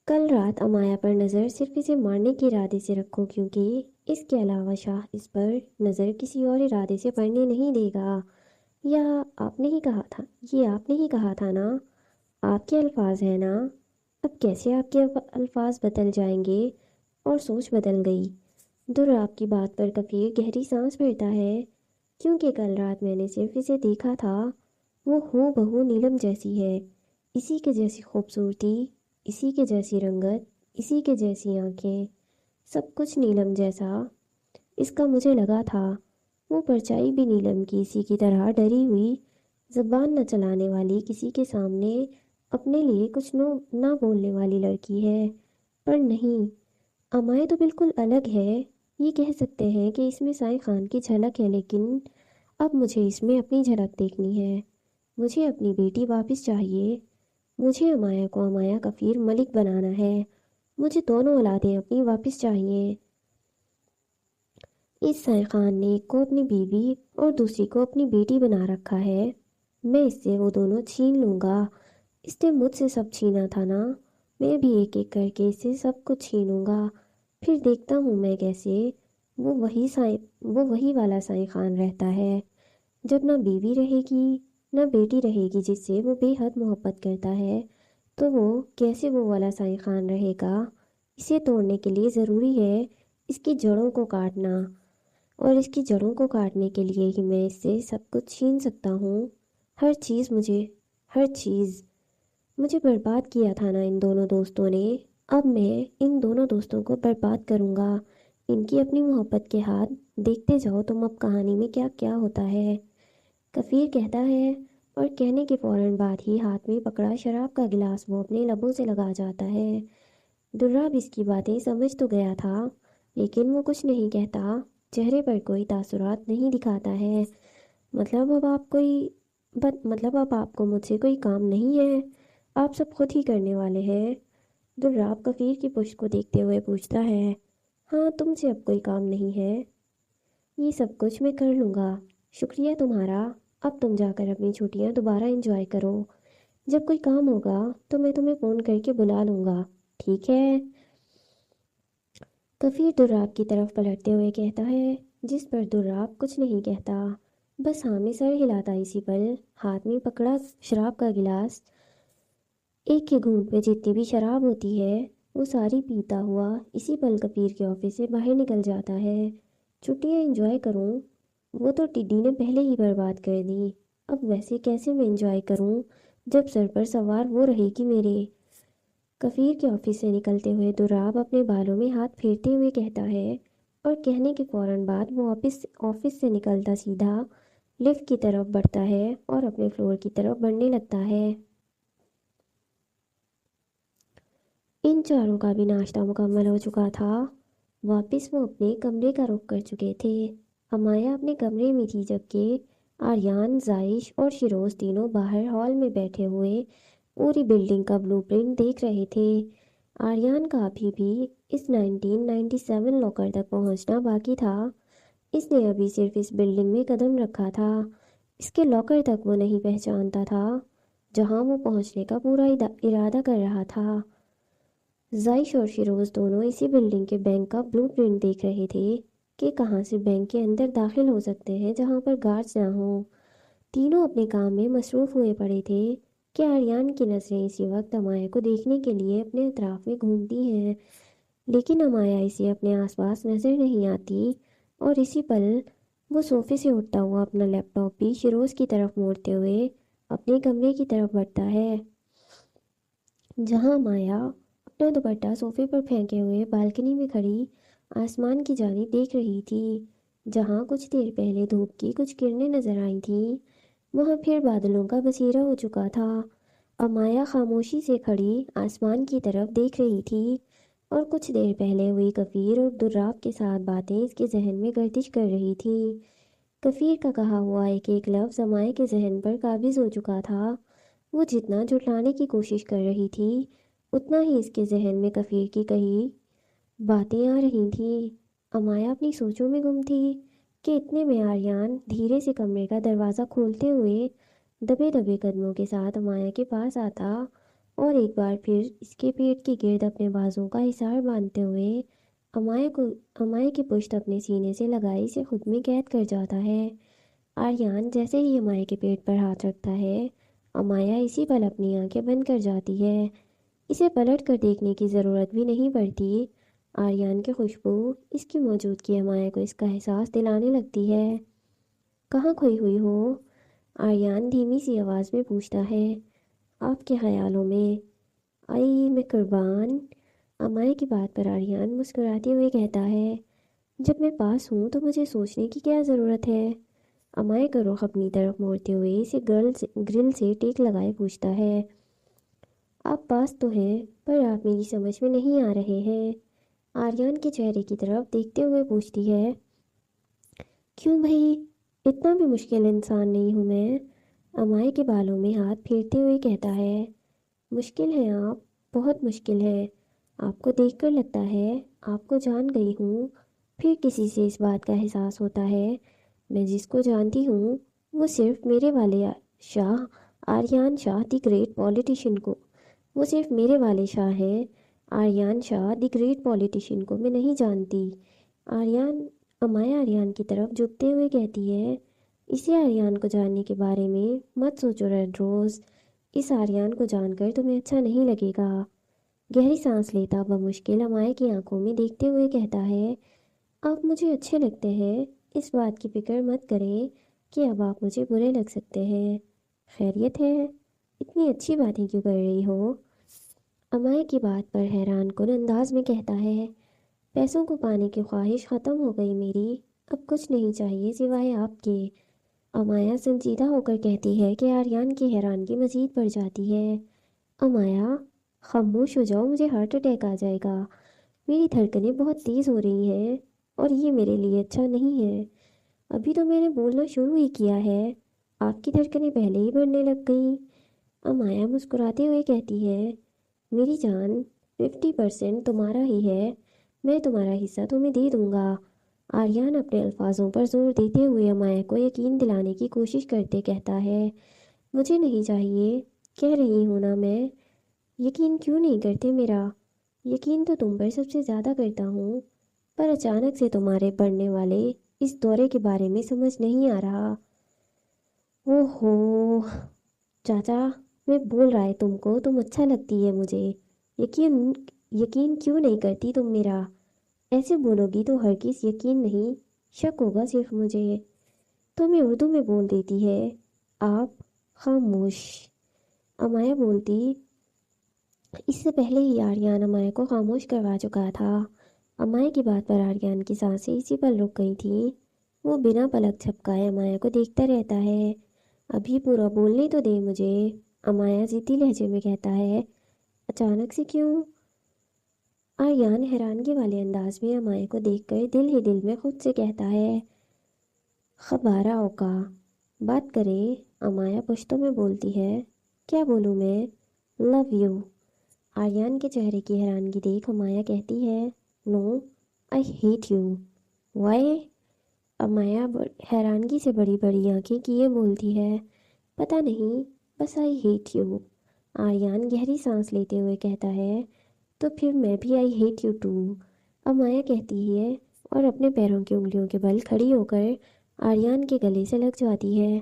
کل رات امایا پر نظر صرف اسے مارنے کے ارادے سے رکھو، کیونکہ اس کے علاوہ شاہ اس پر نظر کسی اور ارادے سے پڑنے نہیں دے گا۔ یا آپ نے ہی کہا تھا، یہ آپ نے ہی کہا تھا نا، آپ کے الفاظ ہیں نا؟ اب کیسے آپ کے الفاظ بدل جائیں گے؟ اور سوچ بدل گئی۔ دراب کی بات پر کفیر گہری سانس بھرتا ہے، کیونکہ کل رات میں نے صرف اسے دیکھا تھا، وہ ہو بہو نیلم جیسی ہے، اسی کے جیسی خوبصورتی، اسی کے جیسی رنگت، اسی کے جیسی آنکھیں، سب کچھ نیلم جیسا۔ اس کا مجھے لگا تھا، وہ پرچائی بھی نیلم کی اسی کی طرح ڈری ہوئی، زبان نہ چلانے والی، کسی کے سامنے اپنے لیے کچھ نہ بولنے والی لڑکی ہے، پر نہیں، امائے تو بالکل الگ ہے۔ یہ کہہ سکتے ہیں کہ اس میں سائیں خان کی جھلک ہے، لیکن اب مجھے اس میں اپنی جھلک دیکھنی ہے۔ مجھے اپنی بیٹی واپس چاہیے، مجھے امایا کو امایا کفیر ملک بنانا ہے، مجھے دونوں اولادیں اپنی واپس چاہیے۔ اس سائیں خان نے ایک کو اپنی بیوی اور دوسری کو اپنی بیٹی بنا رکھا ہے، میں اس سے وہ دونوں چھین لوں گا۔ اس نے مجھ سے سب چھینا تھا نا، میں بھی ایک ایک کر کے اس سے سب کچھ چھینوں گا، پھر دیکھتا ہوں میں کیسے وہ وہی والا سائیں خان رہتا ہے، جب نہ بیوی رہے گی نہ بیٹی رہے گی جس سے وہ بے حد محبت کرتا ہے، تو وہ کیسے وہ والا سائیں خان رہے گا اسے توڑنے کے لیے ضروری ہے اس کی جڑوں کو کاٹنا، اور اس کی جڑوں کو کاٹنے کے لیے ہی میں اس سے سب کچھ چھین سکتا ہوں۔ ہر چیز مجھے برباد کیا تھا نا ان دونوں دوستوں نے، اب میں ان دونوں دوستوں کو برباد کروں گا۔ ان کی اپنی محبت کے ہاتھ دیکھتے جاؤ تم اب کہانی میں کیا کیا ہوتا ہے، کفیر کہتا ہے، اور کہنے کے فوراً بعد ہی ہاتھ میں پکڑا شراب کا گلاس وہ اپنے لبوں سے لگا جاتا ہے۔ دراب اس کی باتیں سمجھ تو گیا تھا، لیکن وہ کچھ نہیں کہتا، چہرے پر کوئی تاثرات نہیں دکھاتا ہے۔ مطلب اب آپ کو مجھ سے کوئی کام نہیں ہے، آپ سب خود ہی کرنے والے ہیں؟ دراب کفیر کی پشت کو دیکھتے ہوئے پوچھتا ہے۔ ہاں، تم سے اب کوئی کام نہیں ہے، یہ سب کچھ میں کر لوں گا، شکریہ تمہارا۔ اب تم جا کر اپنی چھٹیاں دوبارہ انجوائے کرو، جب کوئی کام ہوگا تو میں تمہیں فون کر کے بلا لوں گا، ٹھیک ہے؟ کفیر دراب کی طرف پلٹتے ہوئے کہتا ہے، جس پر دراب کچھ نہیں کہتا، بس ہاں میں سر ہلاتا اسی پل، ہاتھ میں پکڑا شراب کا گلاس، ایک کے گھونٹ میں جتنی بھی شراب ہوتی ہے وہ ساری پیتا ہوا اسی پل کفیر کے آفس سے باہر نکل جاتا ہے۔ چھٹیاں انجوائے کروں؟ وہ تو ٹڈی نے پہلے ہی برباد کر دی، اب ویسے کیسے میں انجوائے کروں جب سر پر سوار وہ رہے گی میرے؟ کفیر کے آفس سے نکلتے ہوئے دراب اپنے بالوں میں ہاتھ پھیرتے ہوئے کہتا ہے، اور کہنے کے فوراً بعد وہ آفس سے نکلتا سیدھا لفٹ کی طرف بڑھتا ہے اور اپنے فلور کی طرف بڑھنے لگتا ہے۔ ان چاروں کا بھی ناشتہ مکمل ہو چکا تھا، واپس وہ اپنے کمرے کا رخ کر چکے تھے۔ امایا اپنے کمرے میں تھی، جبکہ آریان، زائش اور شیروز تینوں باہر ہال میں بیٹھے ہوئے پوری بلڈنگ کا بلو پرنٹ دیکھ رہے تھے۔ آریان کا ابھی بھی اس 1997 لاکر تک پہنچنا باقی تھا، اس نے ابھی صرف اس بلڈنگ میں قدم رکھا تھا، اس کے لاکر تک وہ نہیں پہچانتا تھا جہاں وہ پہنچنے کا پورا ارادہ کر رہا تھا۔ زائش اور شیروز دونوں اسی بلڈنگ کے بینک کا بلو پرنٹ دیکھ رہے تھے کہ کہاں سے بینک کے اندر داخل ہو سکتے ہیں جہاں پر گارڈز نہ ہوں۔ تینوں اپنے کام میں مصروف ہوئے پڑے تھے کہ آریان کی نظریں اسی وقت امایا کو دیکھنے کے لیے اپنے اطراف میں گھومتی ہیں، لیکن امایا اسے اپنے آس پاس نظر نہیں آتی، اور اسی پل وہ صوفے سے اٹھتا ہوا اپنا لیپ ٹاپ بھی شیروز کی طرف موڑتے ہوئے اپنے کمرے کی طرف بڑھتا ہے، جہاں امایا اپنا دوپٹہ صوفے پر پھینکے ہوئے بالکنی میں کھڑی آسمان کی جانب دیکھ رہی تھی، جہاں کچھ دیر پہلے دھوپ کی کچھ کرنیں نظر آئی تھیں، وہاں پھر بادلوں کا بسیرا ہو چکا تھا۔ امایا خاموشی سے کھڑی آسمان کی طرف دیکھ رہی تھی، اور کچھ دیر پہلے ہوئی کفیر اور دراب کے ساتھ باتیں اس کے ذہن میں گردش کر رہی تھی۔ کفیر کا کہا ہوا ایک ایک لفظ امایا کے ذہن پر قابض ہو چکا تھا، وہ جتنا جھٹلانے کی کوشش کر رہی تھی اتنا ہی اس کے ذہن میں کفیر کی کہی باتیں آ رہی تھیں۔ امایا اپنی سوچوں میں گم تھی کہ اتنے میں آریان دھیرے سے کمرے کا دروازہ کھولتے ہوئے دبے دبے قدموں کے ساتھ امایا کے پاس آتا، اور ایک بار پھر اس کے پیٹ کے گرد اپنے بازوں کا حصار باندھتے ہوئے امایا کی پشت اپنے سینے سے لگائی اسے خود میں قید کر جاتا ہے۔ آریان جیسے ہی امایا کے پیٹ پر ہاتھ رکھتا ہے، امایا اسی پل اپنی آنکھیں بند کر جاتی ہے، اسے پلٹ کر دیکھنے کی ضرورت بھی نہیں پڑتی۔ آریان کی خوشبو، اس کی موجودگی امایا کو اس کا احساس دلانے لگتی ہے۔ کہاں کھوئی ہوئی ہو؟ آریان دھیمی سی آواز میں پوچھتا ہے۔ آپ کے خیالوں میں۔ آئی میں قربان۔ امایا کی بات پر آریان مسکراتے ہوئے کہتا ہے، جب میں پاس ہوں تو مجھے سوچنے کی کیا ضرورت ہے؟ امایا کا رخ اپنی طرف موڑتے ہوئے اسے گرل سے ٹیک لگائے پوچھتا ہے، آپ پاس تو ہیں پر آپ میری سمجھ میں نہیں آ رہے ہیں۔ آریان کے چہرے کی طرف دیکھتے ہوئے پوچھتی ہے، کیوں بھئی، اتنا بھی مشکل انسان نہیں ہوں میں؟ امایا کے بالوں میں ہاتھ پھیرتے ہوئے کہتا ہے، مشکل ہے آپ، بہت مشکل ہے، آپ کو دیکھ کر لگتا ہے آپ کو جان گئی ہوں، پھر کسی سے اس بات کا احساس ہوتا ہے میں جس کو جانتی ہوں وہ صرف میرے والے شاہ آریان شاہ دی گریٹ پولیٹیشین کو، وہ صرف میرے والے شاہ ہیں، آریان شاہ دی گریٹ پولیٹیشین کو میں نہیں جانتی۔ امایا آریان کی طرف جھکتے ہوئے کہتی ہے، اسے آریان کو جاننے کے بارے میں مت سوچو ریڈ روز، اس آریان کو جان کر تمہیں اچھا نہیں لگے گا۔ गहरी सांस लेता बमुश्किल अमाया की आंखों में देखते हुए कहता है, आप मुझे अच्छे लगते हैं, इस बात की फिक्र मत करें कि अब आप मुझे बुरे लग सकते हैं। खैरियत है? इतनी अच्छी बातें क्यों कर रही हो? अमाया की बात पर हैरान कुन अंदाज में कहता है, पैसों को पाने की ख्वाहिश ख़त्म हो गई मेरी, अब कुछ नहीं चाहिए सिवाय आपके। अमाया संजीदा होकर कहती है कि आर्यन की हैरानगी मज़ीद बढ़ जाती है। अमाया, खामोश हो जाओ, मुझे हार्ट अटैक आ जाएगा। मेरी धड़कनें बहुत तेज़ हो रही हैं और ये मेरे लिए अच्छा नहीं है। अभी तो मैंने बोलना शुरू ही किया है, आपकी धड़कनें पहले ही बढ़ने लग गईं। अमाया मुस्कुराते हुए कहती है, मेरी जान, 50% तुम्हारा ही है, मैं तुम्हारा हिस्सा तुम्हें दे दूंगा। आर्यन अपने अल्फाजों पर जोर देते हुए अमाया को यकीन दिलाने की कोशिश करते कहता है, मुझे नहीं चाहिए, कह रही हूँ ना मैं। यकीन क्यों नहीं करते मेरा? यकीन तो तुम पर सबसे ज़्यादा करता हूँ, पर अचानक से तुम्हारे पड़ने वाले इस दौरे के बारे में समझ नहीं आ रहा। ओहो चाचा, मैं बोल रहा है तुमको, तुम अच्छा लगती है मुझे। यकीन यकीन क्यों नहीं करती तुम मेरा? ऐसे बोलोगी तो हरगिज़ यकीन नहीं, शक होगा सिर्फ मुझे। तो मैं उर्दू में बोल देती है, आप खामोश। अमाया बोलती, इससे पहले ही आर्यन अमाया को खामोश करवा चुका था। अमाया की बात पर आर्यन की सांसें इसी पर रुक गई थी। वो बिना पलक झपकाए अमाया को देखता रहता है। अभी पूरा बोलने तो दे मुझे, अमाया ज़िद्दी लहजे में कहता है। अचानक से क्यों? आर्यन हैरानगी वाले अंदाज में अमाया को देखकर दिल ही दिल में खुद से कहता है, खबारा होगा। बात करें, अमाया पुश्तों में बोलती है। क्या बोलूँ मैं? Love you. आर्यन के चेहरे की हैरानगी देख अमाया कहती है, no, I hate you. Why? Amaya हैरानगी से बड़ी बड़ी आंखें किए बोलती है, पता नहीं, बस आई हेट यू। आर्यन गहरी सांस लेते हुए कहता है, तो फिर मैं भी आई हेट यू टू। अमाया कहती है और अपने पैरों की उंगलियों के बल खड़ी होकर आर्यन के गले से लग जाती है।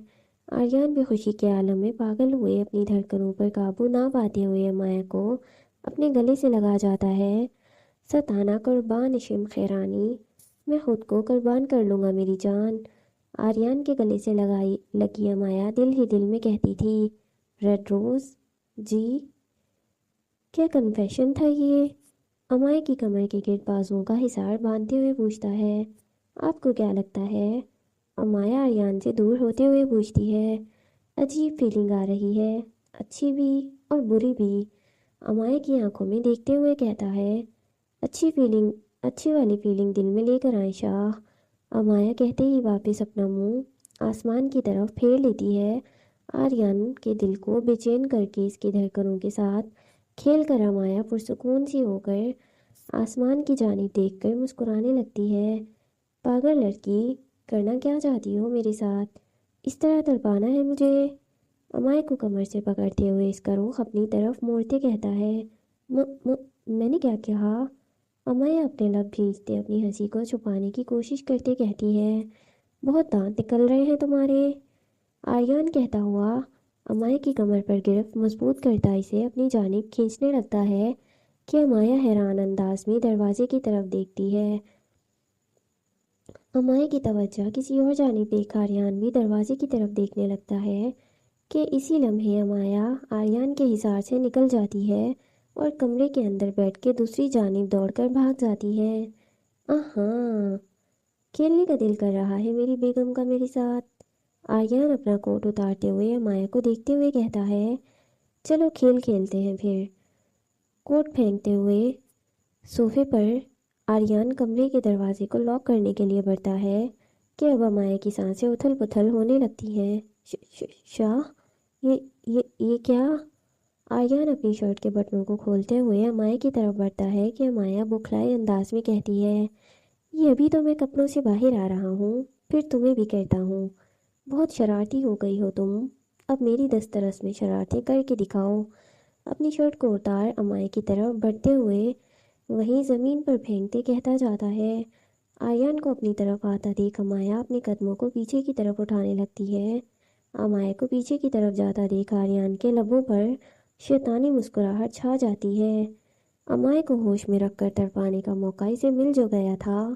आर्यन भी खुशी के आलम में पागल हुए अपनी धड़कनों पर काबू ना पाते हुए अमाया को अपने गले से लगा जाता है। सताना कुर्बान इशिम खैरानी, मैं खुद को कुर्बान कर लूँगा मेरी जान। आर्यन के गले से लगाई लगी अमाया दिल ही दिल में कहती थी, रेड रोज़ जी। क्या कन्फेशन था ये? अमाया की कमर के गिर्द बाजुओं का हिसार बांधते हुए पूछता है, आपको क्या लगता है? अमाया आर्यन से दूर होते हुए पूछती है। अजीब फीलिंग आ रही है, अच्छी भी और बुरी भी। अमाया की आंखों में देखते हुए कहता है, अच्छी फीलिंग, अच्छी वाली फीलिंग दिल में लेकर आए शाह। अमाया कहते ही वापस अपना मुंह आसमान की तरफ फेर लेती है। आर्यन के दिल को बेचैन करके इसकी धड़कनों के साथ खेल कर अमाया पुरसुकून सी होकर आसमान की जानिब देखकर मुस्कुराने लगती है। पागल लड़की, करना क्या चाहती हो मेरे साथ? इस तरह तड़पाना है मुझे? अमाया को कमर से पकड़ते हुए इसका रुख अपनी तरफ मोड़ते कहता है, म, म, मैंने क्या कहा? अमाया अपने लब भींचते अपनी हंसी को छुपाने की कोशिश करते कहती है, बहुत दांत निकल रहे हैं तुम्हारे। आर्यन कहता हुआ अमाया की कमर पर गिरफ्त मजबूत करता इसे अपनी जानिब खींचने लगता है कि अमाया हैरान अंदाज में दरवाजे की तरफ देखती है। अमाया की तवज्जो किसी और जानिब देख आर्यन भी दरवाजे की तरफ देखने लगता है कि इसी लम्हे अमाया आर्यन के हिसार से निकल जाती है और कमरे के अंदर बैठ के दूसरी जानिब दौड़कर भाग जाती है। हाँ, खेलने का दिल कर रहा है मेरी बेगम का मेरे साथ। आर्यन अपना कोट उतारते हुए अमाया को देखते हुए कहता है, चलो खेल खेलते हैं फिर। कोट फेंकते हुए सोफे पर आर्यन कमरे के दरवाजे को लॉक करने के लिए बढ़ता है कि अब अमाया की सांसें उथल पुथल होने लगती हैं। शाह, ये क्या? आर्यन अपनी शर्ट के बटनों को खोलते हुए अमाया की तरफ बढ़ता है कि अमाया बुखलाए अंदाज में कहती है, ये अभी तो मैं कपड़ों से बाहर आ रहा हूँ, फिर तुम्हें भी कहता हूँ। बहुत शरारती हो गई हो तुम, अब मेरी दस्तरस में शरारतें करके दिखाओ। अपनी शर्ट को उतार अमाया की तरफ बढ़ते हुए वहीं ज़मीन पर फेंकते कहता जाता है। आर्यन को अपनी तरफ आता देख अमाया अपने कदमों को पीछे की तरफ उठाने लगती है। अमाया को पीछे की तरफ जाता देख आर्यन के लबों पर शैतानी मुस्कुराहट छा जाती है। امائے کو ہوش میں رکھ کر تڑپانے کا موقع اسے مل جو گیا تھا،